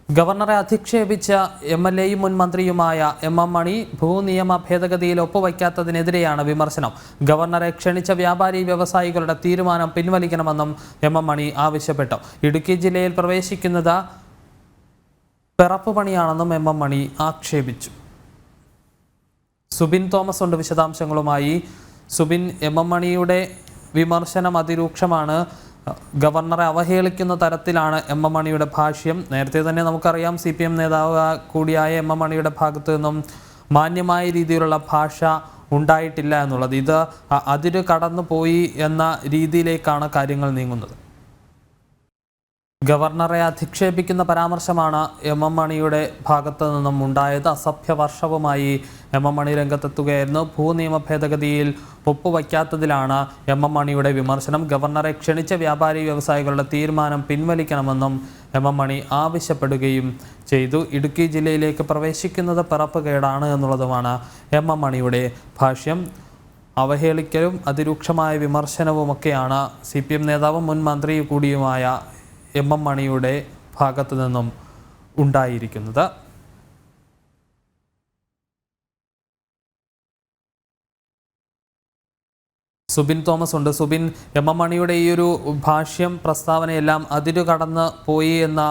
ഗവർണറെ അധിക്ഷേപിച്ച എംഎൽഎയും മുൻ മന്ത്രിയുമായ എം മണി ഭൂനിയമ ഭേദഗതിയിൽ ഒപ്പുവയ്ക്കാത്തതിനെതിരെയാണ് വിമർശനം. ഗവർണറെ ക്ഷണിച്ച വ്യാപാരി വ്യവസായികളുടെ തീരുമാനം പിൻവലിക്കണമെന്നും എം മണി ആവശ്യപ്പെട്ടു. ഇടുക്കി ജില്ലയിൽ പ്രവേശിക്കുന്നത് പിറപ്പ് പണിയാണെന്നും എം മണി ആക്ഷേപിച്ചു. സുബിൻ തോമസ് ഉണ്ട് വിശദാംശങ്ങളുമായി. സുബിൻ, എം മണിയുടെ വിമർശനം അതിരൂക്ഷമാണ്. ഗവർണറെ അവഹേളിക്കുന്ന തരത്തിലാണ് എം മണിയുടെ ഭാഷ്യം. നേരത്തെ തന്നെ നമുക്കറിയാം CPM നേതാവ് കൂടിയായ എം മണിയുടെ ഭാഗത്തു നിന്നും മാന്യമായ രീതിയിലുള്ള ഭാഷ ഉണ്ടായിട്ടില്ല എന്നുള്ളത്. ഇത് അതിര് കടന്നു പോയി എന്ന രീതിയിലേക്കാണ് കാര്യങ്ങൾ നീങ്ങുന്നത്. ഗവർണറെ അധിക്ഷേപിക്കുന്ന പരാമർശമാണ് എം മണിയുടെ ഭാഗത്തു നിന്നും ഉണ്ടായത്. അസഭ്യവർഷവുമായി എം മണി രംഗത്തെത്തുകയായിരുന്നു. ഭൂനിയമ ഭേദഗതിയിൽ ഒപ്പുവയ്ക്കാത്തതിലാണ് എം മണിയുടെ വിമർശനം. ഗവർണറെ ക്ഷണിച്ച വ്യാപാരി വ്യവസായികളുടെ തീരുമാനം പിൻവലിക്കണമെന്നും എം മണി ആവശ്യപ്പെടുകയും ചെയ്തു. ഇടുക്കി ജില്ലയിലേക്ക് പ്രവേശിക്കുന്നത് പിറപ്പുകേടാണ് എന്നുള്ളതുമാണ് എം മണിയുടെ ഭാഷ്യം. അവഹേളിക്കലും അതിരൂക്ഷമായ വിമർശനവുമൊക്കെയാണ് CPM നേതാവും മുൻ മന്ത്രി കൂടിയുമായ എം മണിയുടെ ഭാഗത്തു നിന്നും ഉണ്ടായിരിക്കുന്നത്. സുബിൻ തോമസ് ഉണ്ട്. സുബിൻ, എം മണിയുടെ ഈ ഒരു ഭാഷ്യം പ്രസ്താവനയെല്ലാം അതിരു കടന്ന് പോയി എന്ന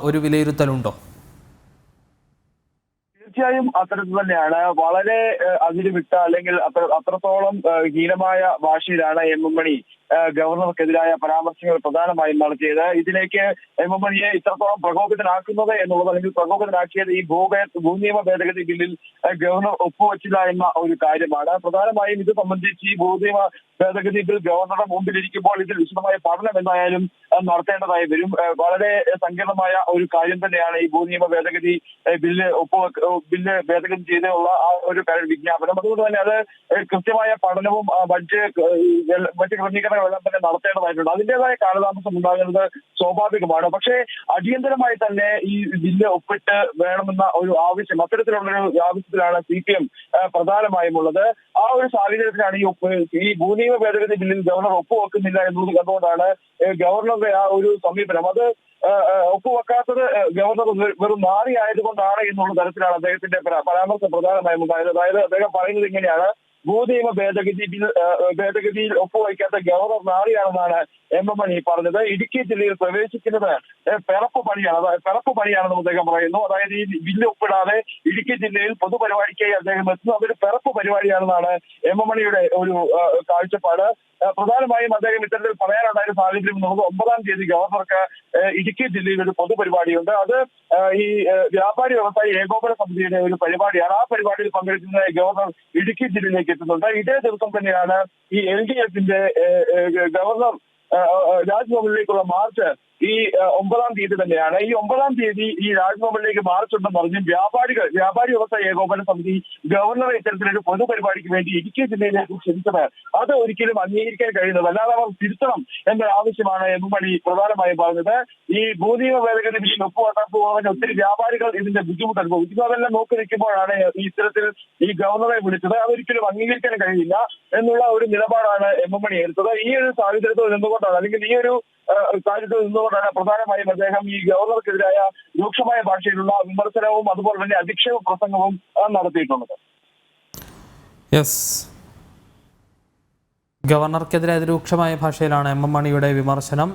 ഒരു വിലയിരുത്തലുണ്ടോ? തീർച്ചയായും അത്തരത്തിൽ തന്നെയാണ്. വളരെ അതിര് വിട്ട അല്ലെങ്കിൽ അത്രത്തോളം ഹീനമായ ഭാഷയിലാണ് എം മണി ഗവർണർക്കെതിരായ പരാമർശങ്ങൾ പ്രധാനമായും നടത്തിയത്. ഇതിലേക്ക് എം മണിയെ ഇത്രത്തോളം പ്രകോപിതനാക്കുന്നത് എന്നുള്ളത്, അല്ലെങ്കിൽ പ്രകോപിതനാക്കിയത് ഈ ഭൂനിയമ ഭേദഗതി ബില്ലിൽ ഗവർണർ ഒപ്പുവച്ചില്ല എന്ന ഒരു കാര്യമാണ്. പ്രധാനമായും ഇത് സംബന്ധിച്ച് ഈ ഭൂനിയമ ഭേദഗതി ബിൽ ഗവർണറുടെ മുമ്പിലിരിക്കുമ്പോൾ ഇതിൽ വിശദമായ പഠനം എന്തായാലും നടത്തേണ്ടതായി വരും. വളരെ സങ്കീർണമായ ഒരു കാര്യം തന്നെയാണ് ഈ ഭൂനിയമ ഭേദഗതി ബില്ല് ഭേദഗതി ചെയ്തുള്ള ആ ഒരു വിജ്ഞാപനം. അതുകൊണ്ട് തന്നെ അത് കൃത്യമായ പഠനവും മറ്റ് ക്രമീകരണങ്ങളെല്ലാം തന്നെ നടത്തേണ്ടതായിട്ടുണ്ട്. അതിൻ്റെതായ കാലതാമസം ഉണ്ടാകുന്നത് സ്വാഭാവികമാണ്. പക്ഷേ അടിയന്തരമായി തന്നെ ഈ ബില്ല് ഒപ്പിട്ട് വേണമെന്ന ഒരു ആവശ്യം, അത്തരത്തിലുള്ളൊരു ആവശ്യത്തിലാണ് CPM പ്രധാനമായും ഉള്ളത്. ആ ഒരു സാഹചര്യത്തിലാണ് ഈ ഭൂനിയമ ഭേദഗതി ബില്ലിൽ ഗവർണർ ഒപ്പുവെക്കുന്നില്ല എന്നുള്ളത് കണ്ടുകൊണ്ടാണ് ഗവർണറുടെ ആ ഒരു സമീപനം. അത് ഒപ്പുവെക്കാത്തത് ഗവർണർ വെറും നാറി ആയതുകൊണ്ടാണ് എന്നുള്ള തരത്തിലാണ് അദ്ദേഹത്തിന്റെ പരാമർശം പ്രധാനമായും ഉണ്ടായത്. അതായത് അദ്ദേഹം പറയുന്നത് ഇങ്ങനെയാണ്: ഭൂനിയമ ഭേദഗതിയിൽ ഒപ്പുവയ്ക്കാത്ത ഗവർണർ നാറിയാണെന്നാണ് എം മണി പറഞ്ഞത്. ഇടുക്കി ജില്ലയിൽ പ്രവേശിക്കുന്നത് പിറപ്പ് പണിയാണെന്നും അദ്ദേഹം പറയുന്നു. അതായത് ഈ ബില്ല് ഒപ്പിടാതെ ഇടുക്കി ജില്ലയിൽ പൊതുപരിപാടിക്കായി അദ്ദേഹം എത്തുന്നു. അതൊരു പിറപ്പ് പരിപാടിയാണെന്നാണ് എം മണിയുടെ ഒരു കാഴ്ചപ്പാട്. പ്രധാനമായും അദ്ദേഹം ഇത്തരത്തിൽ പറയാനുണ്ടായ സാഹചര്യം എന്നുള്ളത് 9-ാം തീയതി ഗവർണർക്ക് ഇടുക്കി ജില്ലയിൽ ഒരു പൊതുപരിപാടിയുണ്ട്. അത് ഈ വ്യാപാരി വ്യവസായി ഏകോപന സമിതിയുടെ ഒരു പരിപാടിയാണ്. ആ പരിപാടിയിൽ പങ്കെടുക്കുന്ന ഗവർണർ ഇടുക്കി ജില്ലയിലേക്ക് എത്തുന്നുണ്ട്. ഇതേ ദിവസം തന്നെയാണ് ഈ LDFന്റെ ഗവർണർ രാജ്ഭവനിലേക്കുള്ള മാർച്ച് ഈ 9-ാം തീയതി തന്നെയാണ്. ഈ 9-ാം തീയതി ഈ രാജ്ഭവനിലേക്ക് മാർച്ച് ഉണ്ടെന്ന് പറഞ്ഞ് വ്യാപാരി വ്യവസായ ഏകോപന സമിതി ഗവർണറെ ഇത്തരത്തിലൊരു പൊതുപരിപാടിക്ക് വേണ്ടി ഇടുക്കി ജില്ലയിലേക്ക് ക്ഷണിച്ചത് അത് ഒരിക്കലും അംഗീകരിക്കാൻ കഴിയുന്നത്, അല്ലാതെ അവർ തിരുത്തണം എന്ന ആവശ്യമാണ് എം മണി പ്രധാനമായും പറഞ്ഞത്. ഈ ഭൂനിയമ ഭേദഗതി ബില്ലിൽ ഒപ്പുവെക്കാൻ പോകുന്നതിന് ഒത്തിരി വ്യാപാരികൾ ഇതിന്റെ ബുദ്ധിമുട്ട് അനുഭവിക്കുന്നു. അതെല്ലാം നോക്കി നിൽക്കുമ്പോഴാണ് ഇത്തരത്തിൽ ഈ ഗവർണറെ വിളിച്ചത്. അതൊരിക്കലും അംഗീകരിക്കാൻ കഴിയില്ല എന്നുള്ള ഒരു നിലപാടാണ് എം മണി എടുത്തത്. ഈ ഒരു സാഹചര്യത്തിൽ നിന്നുകൊണ്ടാണ്, അല്ലെങ്കിൽ ഈ ഒരു കാര്യത്തിൽ നിന്നുകൊണ്ടാണ് പ്രധാനമായും അദ്ദേഹം ഈ ഗവർണർക്കെതിരായ രൂക്ഷമായ ഭാഷയിലുള്ള വിമർശനവും അതുപോലെ തന്നെ അധിക്ഷേപ പ്രസംഗവും നടത്തിയിട്ടുള്ളത്. ഗവർണർക്കെതിരെ രൂക്ഷമായ ഭാഷയിലാണ് എം മണിയുടെ വിമർശനം.